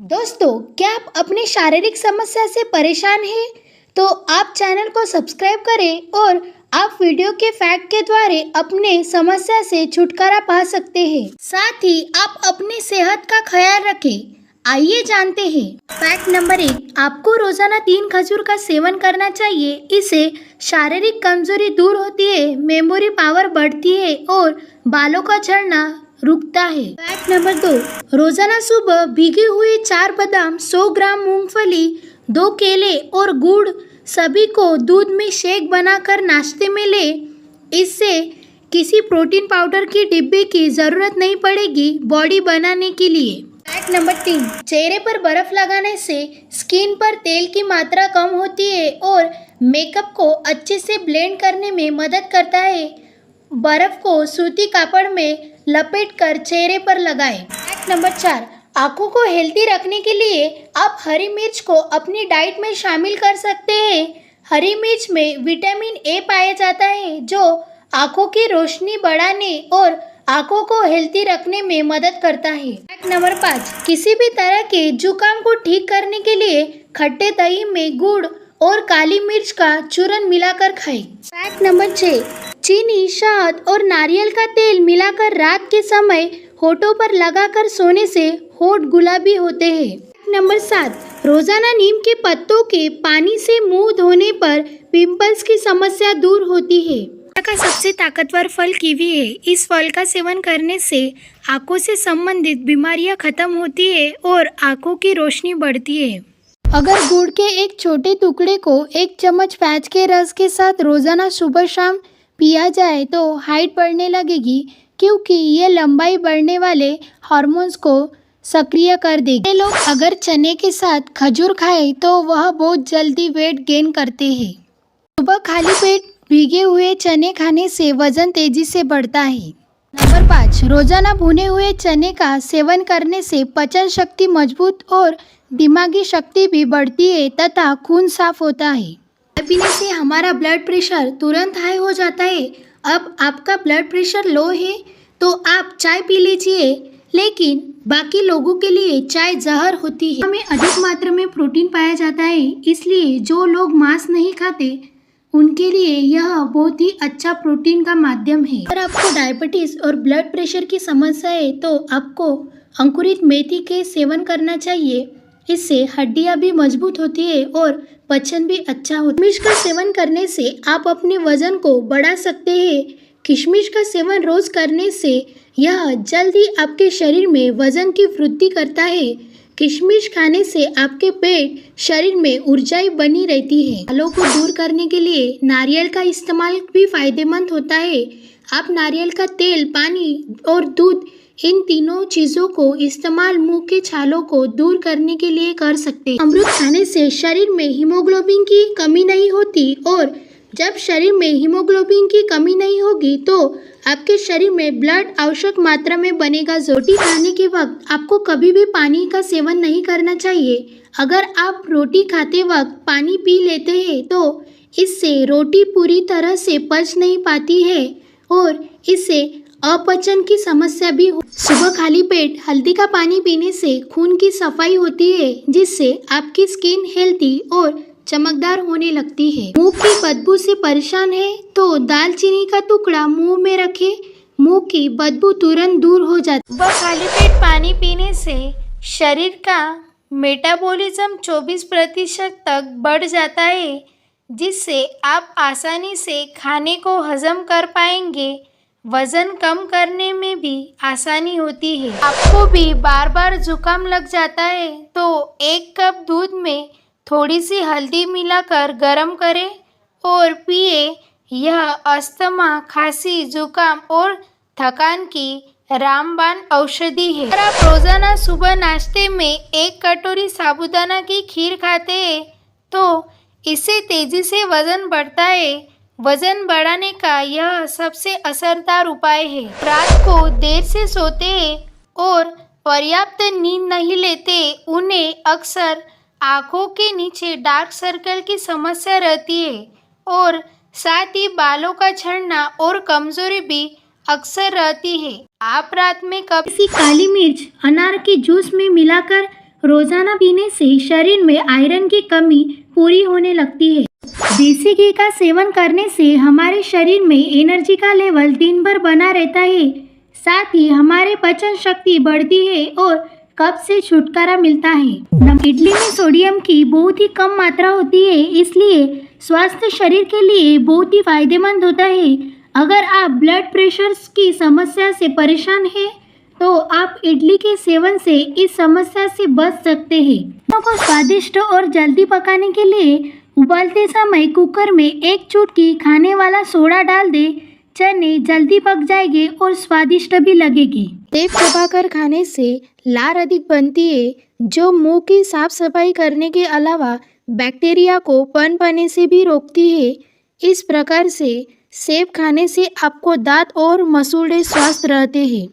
दोस्तों, क्या आप अपनी शारीरिक समस्या से परेशान हैं? तो आप चैनल को सब्सक्राइब करें और आप वीडियो के फैक्ट के द्वारा अपने समस्या से छुटकारा पा सकते हैं। साथ ही आप अपनी सेहत का ख्याल रखें। आइए जानते हैं। फैक्ट नंबर 1, आपको रोजाना 3 खजूर का सेवन करना चाहिए। इससे शारीरिक कमजोरी दूर होती है, मेमोरी पावर बढ़ती है और बालों का झड़ना रुकता है। फैक्ट नंबर 2, रोजाना सुबह भीगे हुए 4 बादाम, 100 ग्राम मूंगफली, 2 केले और गुड़ सभी को दूध में शेक बनाकर नाश्ते में ले। इससे किसी प्रोटीन पाउडर की डिब्बे की जरूरत नहीं पड़ेगी बॉडी बनाने के लिए। फैक्ट नंबर 3, चेहरे पर बर्फ लगाने से स्किन पर तेल की मात्रा कम होती है और मेकअप को अच्छे से ब्लेंड करने में मदद करता है। बर्फ को सूती कापड़ में लपेटकर चेहरे पर लगाएं। फैक्ट नंबर 4, आंखों को हेल्दी रखने के लिए आप हरी मिर्च को अपनी डाइट में शामिल कर सकते हैं। हरी मिर्च में विटामिन ए पाया जाता है जो आंखों की रोशनी बढ़ाने और आंखों को हेल्दी रखने में मदद करता है। फैक्ट नंबर 5, किसी भी तरह के जुकाम को ठीक करने के लिए खट्टे दही में गुड़ और काली मिर्च का चूरन मिलाकर खाएं। फैक्ट नंबर 6, चीनी, शहद और नारियल का तेल मिलाकर रात के समय होठों पर लगाकर सोने से होठ गुलाबी होते हैं। फैक्ट नंबर 7, रोजाना नीम के पत्तों के पानी से मुंह धोने पर पिंपल्स की समस्या दूर होती है। का सबसे ताकतवर फल कीवी है। इस फल का सेवन करने से आंखों से संबंधित बीमारियां खत्म होती है और आंखों की रोशनी बढ़ती है। अगर गुड़ के एक छोटे टुकड़े को 1 चम्मच प्याज के रस के साथ रोजाना सुबह शाम पिया जाए तो हाइट बढ़ने लगेगी, क्योंकि ये लंबाई बढ़ने वाले हार्मोन्स को सक्रिय कर देगी। लोग अगर चने के साथ खजूर खाएं तो वह बहुत जल्दी वेट गेन करते हैं। सुबह खाली पेट भीगे हुए चने खाने से वजन तेजी से बढ़ता है। नंबर 5, रोजाना भुने हुए चने का सेवन करने से पाचन शक्ति मजबूत और दिमागी शक्ति भी बढ़ती है तथा खून साफ होता है। चाय पीने से हमारा ब्लड प्रेशर तुरंत हाई हो जाता है। अब आपका ब्लड प्रेशर लो है तो आप चाय पी लीजिए, लेकिन बाकी लोगों के लिए चाय जहर होती है। हमें अधिक मात्रा में प्रोटीन पाया जाता है, इसलिए जो लोग मांस नहीं खाते उनके लिए यह बहुत ही अच्छा प्रोटीन का माध्यम है। अगर आपको डायबिटीज और ब्लड प्रेशर की समस्या है तो आपको अंकुरित मेथी के सेवन करना चाहिए। इससे हड्डियां भी मजबूत होती है और पाचन भी अच्छा होता है। किशमिश का सेवन करने से आप अपने वजन को बढ़ा सकते हैं। किशमिश का सेवन रोज करने से यह जल्दी आपके शरीर में वजन की वृद्धि करता है। किशमिश खाने से आपके पेट शरीर में ऊर्जा बनी रहती है। बालों को दूर करने के लिए नारियल का इस्तेमाल भी फायदेमंद होता है। आप नारियल का तेल, पानी और दूध, इन तीनों चीजों को इस्तेमाल मुंह के छालों को दूर करने के लिए कर सकते हैं। अमरूद खाने से शरीर में हीमोग्लोबिन की कमी नहीं होती और जब शरीर में हीमोग्लोबिन की कमी नहीं होगी तो आपके शरीर में ब्लड आवश्यक मात्रा में बनेगा। रोटी खाने के वक्त आपको कभी भी पानी का सेवन नहीं करना चाहिए। अगर आप रोटी खाते वक्त पानी पी लेते हैं तो इससे रोटी पूरी तरह से पच नहीं पाती है और इससे अपचन की समस्या भी हो। सुबह खाली पेट हल्दी का पानी पीने से खून की सफाई होती है, जिससे आपकी स्किन हेल्दी और चमकदार होने लगती है। मुंह की बदबू से परेशान है तो दालचीनी का टुकड़ा मुंह में रखें, मुंह की बदबू तुरंत दूर हो जाती है। सुबह खाली पेट पानी पीने से शरीर का मेटाबॉलिज्म 24% तक बढ़ जाता है, जिससे आप आसानी से खाने को हजम कर पाएंगे। वजन कम करने में भी आसानी होती है। आपको भी बार बार जुकाम लग जाता है तो 1 कप दूध में थोड़ी सी हल्दी मिलाकर गर्म करें और पिए। यह अस्थमा, खांसी, जुकाम और थकान की रामबाण औषधि है। अगर आप रोजाना सुबह नाश्ते में 1 कटोरी साबूदाना की खीर खाते हैं तो इससे तेजी से वजन बढ़ता है। वजन बढ़ाने का यह सबसे असरदार उपाय है। रात को देर से सोते हैं और पर्याप्त नींद नहीं लेते, उन्हें अक्सर आँखों के नीचे डार्क सर्कल की समस्या रहती है और साथ ही बालों का झड़ना और कमजोरी भी अक्सर रहती है। आप रात में कभी काली मिर्च अनार के जूस में मिलाकर रोजाना पीने से शरीर में आयरन की कमी पूरी होने लगती है। देसी घी का सेवन करने से हमारे शरीर में एनर्जी का लेवल दिन भर बना रहता है। साथ ही हमारे पाचन शक्ति बढ़ती है और कब्ज से छुटकारा मिलता है। इडली में सोडियम की बहुत ही कम मात्रा होती है, इसलिए स्वास्थ्य शरीर के लिए बहुत ही फायदेमंद होता है। अगर आप ब्लड प्रेशर की समस्या से परेशान हैं तो आप इडली के सेवन से इस समस्या से बच सकते हैं। खानों को स्वादिष्ट और जल्दी पकाने के लिए उबालते समय कुकर में एक चुटकी खाने वाला सोडा डाल दे। चने जल्दी पक जाएंगे और स्वादिष्ट भी लगेगी। सेब चबाकर खाने से लार अधिक बनती है, जो मुंह की साफ सफाई करने के अलावा बैक्टीरिया को पनपने से भी रोकती है। इस प्रकार से सेब खाने से आपको दांत और मसूड़े स्वस्थ रहते हैं।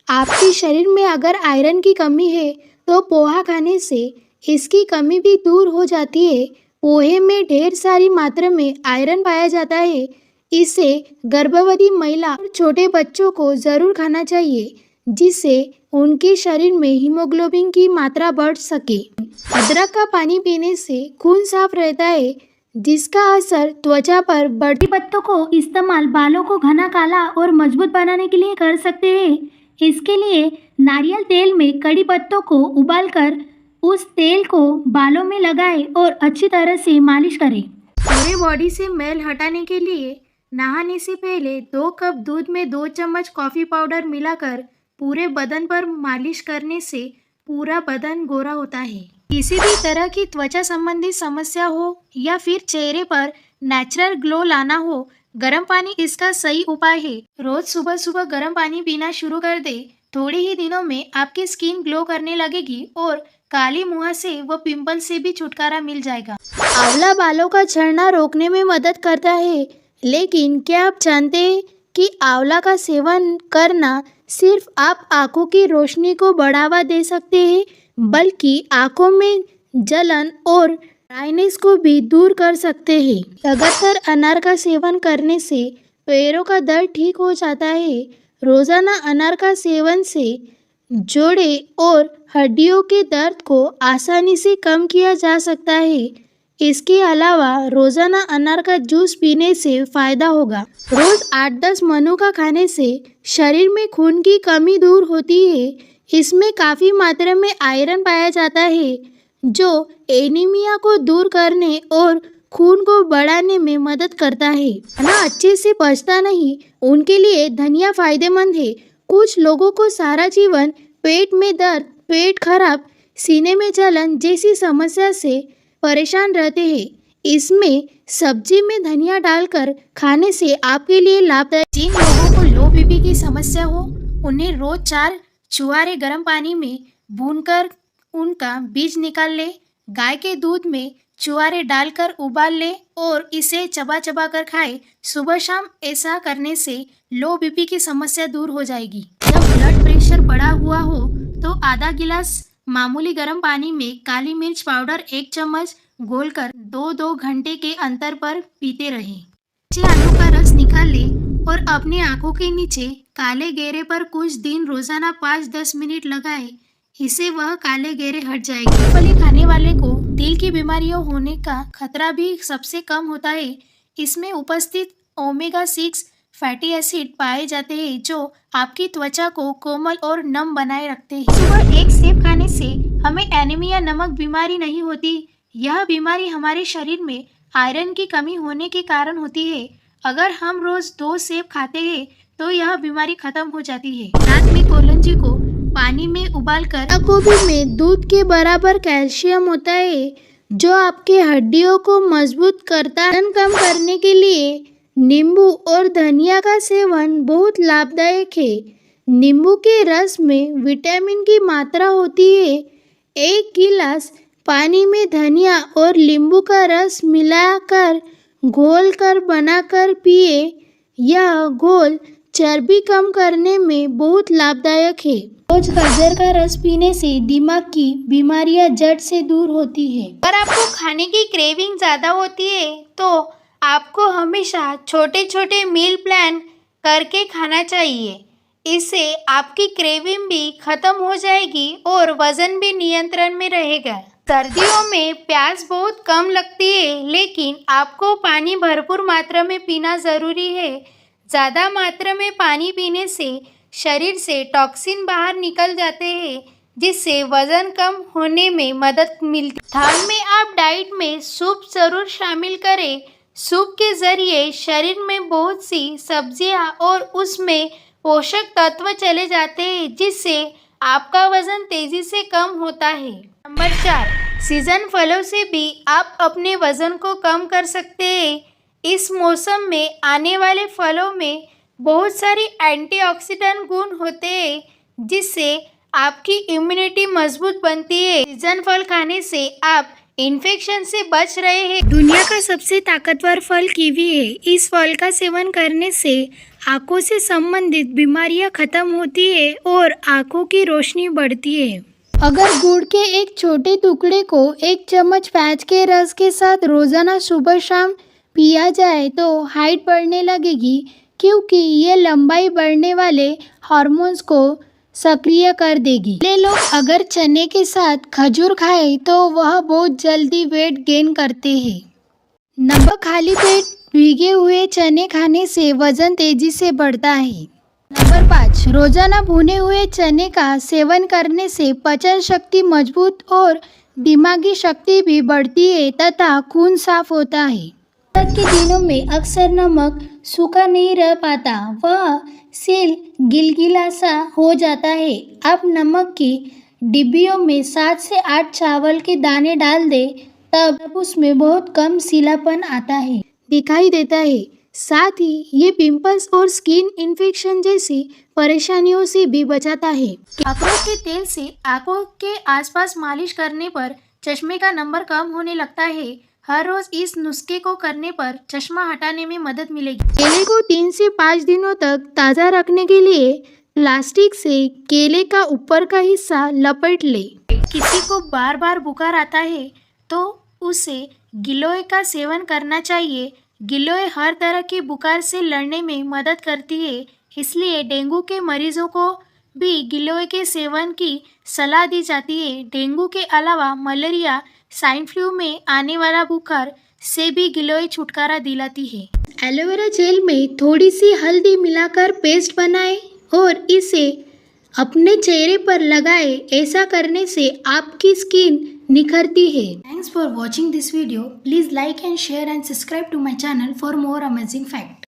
आपके शरीर में अगर आयरन की कमी है तो पोहा खाने से इसकी कमी भी दूर हो जाती है। पोहे में ढेर सारी मात्रा में आयरन पाया जाता है। इसे गर्भवती महिला और छोटे बच्चों को ज़रूर खाना चाहिए, जिससे उनके शरीर में हीमोग्लोबिन की मात्रा बढ़ सके। अदरक का पानी पीने से खून साफ रहता है, जिसका असर त्वचा पर बढ़ती पत्तों को इस्तेमाल बालों को घना, काला और मजबूत बनाने के लिए कर सकते हैं। इसके लिए नारियल तेल में कड़ी पत्तों को उबालकर उस तेल को बालों में लगाएं और अच्छी तरह से मालिश करें। पूरे बॉडी से मैल हटाने के लिए नहाने से पहले 2 कप दूध में 2 चम्मच कॉफ़ी पाउडर मिलाकर पूरे बदन पर मालिश करने से पूरा बदन गोरा होता है। किसी भी तरह की त्वचा संबंधी समस्या हो या फिर चेहरे पर नेचुरल ग्लो लाना हो, गर्म पानी इसका सही उपाय है। रोज सुबह सुबह गर्म पानी पीना शुरू कर दे। थोड़े ही दिनों में आपकी स्किन ग्लो करने लगेगी और काली मुहासे व पिंपल से भी छुटकारा मिल जाएगा। आंवला बालों का झड़ना रोकने में मदद करता है, लेकिन क्या आप जानते हैं कि आंवला का सेवन करना सिर्फ आप आंखों की रोशनी को बढ़ावा दे सकते हैं, बल्कि आंखों में जलन और ड्राइनेस को भी दूर कर सकते हैं। लगातार अनार का सेवन करने से पैरों का दर्द ठीक हो जाता है। रोजाना अनार का सेवन से जोड़े और हड्डियों के दर्द को आसानी से कम किया जा सकता है। इसके अलावा रोजाना अनार का जूस पीने से फायदा होगा। रोज 8-10 मनुका खाने से शरीर में खून की कमी दूर होती है। इसमें काफ़ी मात्रा में आयरन पाया जाता है, जो एनीमिया को दूर करने और खून को बढ़ाने में मदद करता है। खाना अच्छे से पचता नहीं, उनके लिए धनिया फायदेमंद है। कुछ लोगों को सारा जीवन पेट में दर्द, पेट खराब, सीने में जलन जैसी समस्या से परेशान रहते हैं। इसमें सब्जी में धनिया डालकर खाने से आपके लिए लाभदायक। जिन लोगों को लो बीपी की समस्या हो, उन्हें रोज 4 चुआरे गर्म पानी में भूनकर उनका बीज निकाल ले। गाय के दूध में चुआरे डालकर उबाल ले और इसे चबा चबा कर खाए। सुबह शाम ऐसा करने से लो बीपी की समस्या दूर हो जाएगी। जब ब्लड प्रेशर बढ़ा हुआ हो तो आधा गिलास मामूली गर्म पानी में काली मिर्च पाउडर 1 चम्मच घोलकर 2-2 घंटे के अंतर पर पीते रहें। कच्चे आलू का रस निकाल लें और अपने आंखों के नीचे काले घेरे पर कुछ दिन रोजाना 5-10 मिनट लगाएं। इससे वह काले घेरे हट जाएंगे। मूंगफली खाने वाले को दिल की बीमारियों होने का खतरा भी सबसे कम होता है। इसमें उपस्थित ओमेगा 6 फैटी एसिड पाए जाते हैं, जो आपकी त्वचा को कोमल और नम बनाए रखते हैं। सुबह एक सेब खाने से हमें एनीमिया नामक बीमारी नहीं होती। यह बीमारी हमारे शरीर में आयरन की कमी होने के कारण होती है। अगर हम रोज 2 सेब खाते हैं तो यह बीमारी खत्म हो जाती है। रात में कोलंजी को पानी में उबालकर, गोभी में दूध के बराबर कैल्शियम होता है, जो आपके हड्डियों को मजबूत करता है। वजन कम करने के लिए नींबू और धनिया का सेवन बहुत लाभदायक है। नींबू के रस में विटामिन की मात्रा होती है। 1 गिलास पानी में धनिया और नींबू का रस मिलाकर घोल बनाकर पिए। यह घोल चर्बी कम करने में बहुत लाभदायक है। रोज गाजर का रस पीने से दिमाग की बीमारियां जड़ से दूर होती है। अगर आपको खाने की क्रेविंग ज़्यादा होती है तो आपको हमेशा छोटे छोटे मील प्लान करके खाना चाहिए। इससे आपकी क्रेविंग भी खत्म हो जाएगी और वजन भी नियंत्रण में रहेगा। सर्दियों में प्यास बहुत कम लगती है, लेकिन आपको पानी भरपूर मात्रा में पीना ज़रूरी है। ज़्यादा मात्रा में पानी पीने से शरीर से टॉक्सिन बाहर निकल जाते हैं, जिससे वजन कम होने में मदद मिलती है। थाल में आप डाइट में सूप ज़रूर शामिल करें। सूप के ज़रिए शरीर में बहुत सी सब्जियां और उसमें पोषक तत्व चले जाते हैं, जिससे आपका वजन तेज़ी से कम होता है। नंबर 4, सीजन फलों से भी आप अपने वजन को कम कर सकते हैं। इस मौसम में आने वाले फलों में बहुत सारी एंटीऑक्सीडेंट गुण होते हैं, जिससे आपकी इम्यूनिटी मजबूत बनती है। सीजन फल खाने से आप इन्फेक्शन से बच रहे हैं। दुनिया का सबसे ताकतवर फल कीवी है। इस फल का सेवन करने से आंखों से संबंधित बीमारियां खत्म होती है और आंखों की रोशनी बढ़ती है। अगर गुड़ के एक छोटे टुकड़े को 1 चम्मच प्याज के रस के साथ रोजाना सुबह शाम पिया जाए तो हाइट बढ़ने लगेगी, क्योंकि ये लंबाई बढ़ने वाले हार्मोन्स को सक्रिय कर देगी। ये लोग अगर चने के साथ खजूर खाएं तो वह बहुत जल्दी वेट गेन करते हैं। नंबर खाली पेट भीगे हुए चने खाने से वजन तेजी से बढ़ता है। नंबर 5, रोजाना भुने हुए चने का सेवन करने से पाचन शक्ति मजबूत और दिमागी शक्ति भी बढ़ती है तथा खून साफ होता है। बरसात के दिनों में अक्सर नमक सूखा नहीं रह पाता, वह सेल गिलगिला सा हो जाता है। आप नमक की डिब्बियों में 7 से 8 चावल के दाने डाल दें, तब उसमें बहुत कम सीलापन आता है, दिखाई देता है। साथ ही ये पिंपल्स और स्किन इन्फेक्शन जैसी परेशानियों से भी बचाता है। अखरोट के तेल से आंखों के आसपास मालिश करने पर चश्मे का नंबर कम होने लगता है। हर रोज इस नुस्खे को करने पर चश्मा हटाने में मदद मिलेगी। केले को 3 से 5 दिनों तक ताज़ा रखने के लिए प्लास्टिक से केले का ऊपर का हिस्सा लपेट ले। किसी को बार बार बुखार आता है तो उसे गिलोय का सेवन करना चाहिए। गिलोय हर तरह की बुखार से लड़ने में मदद करती है, इसलिए डेंगू के मरीजों को भी गिलोय के सेवन की सलाह दी जाती है। डेंगू के अलावा मलेरिया, स्वाइन फ्लू में आने वाला बुखार से भी गिलोय छुटकारा दिलाती है। एलोवेरा जेल में थोड़ी सी हल्दी मिलाकर पेस्ट बनाएं और इसे अपने चेहरे पर लगाएं। ऐसा करने से आपकी स्किन निखरती है। Thanks for watching this video. Please like and share and subscribe to my channel for more amazing fact.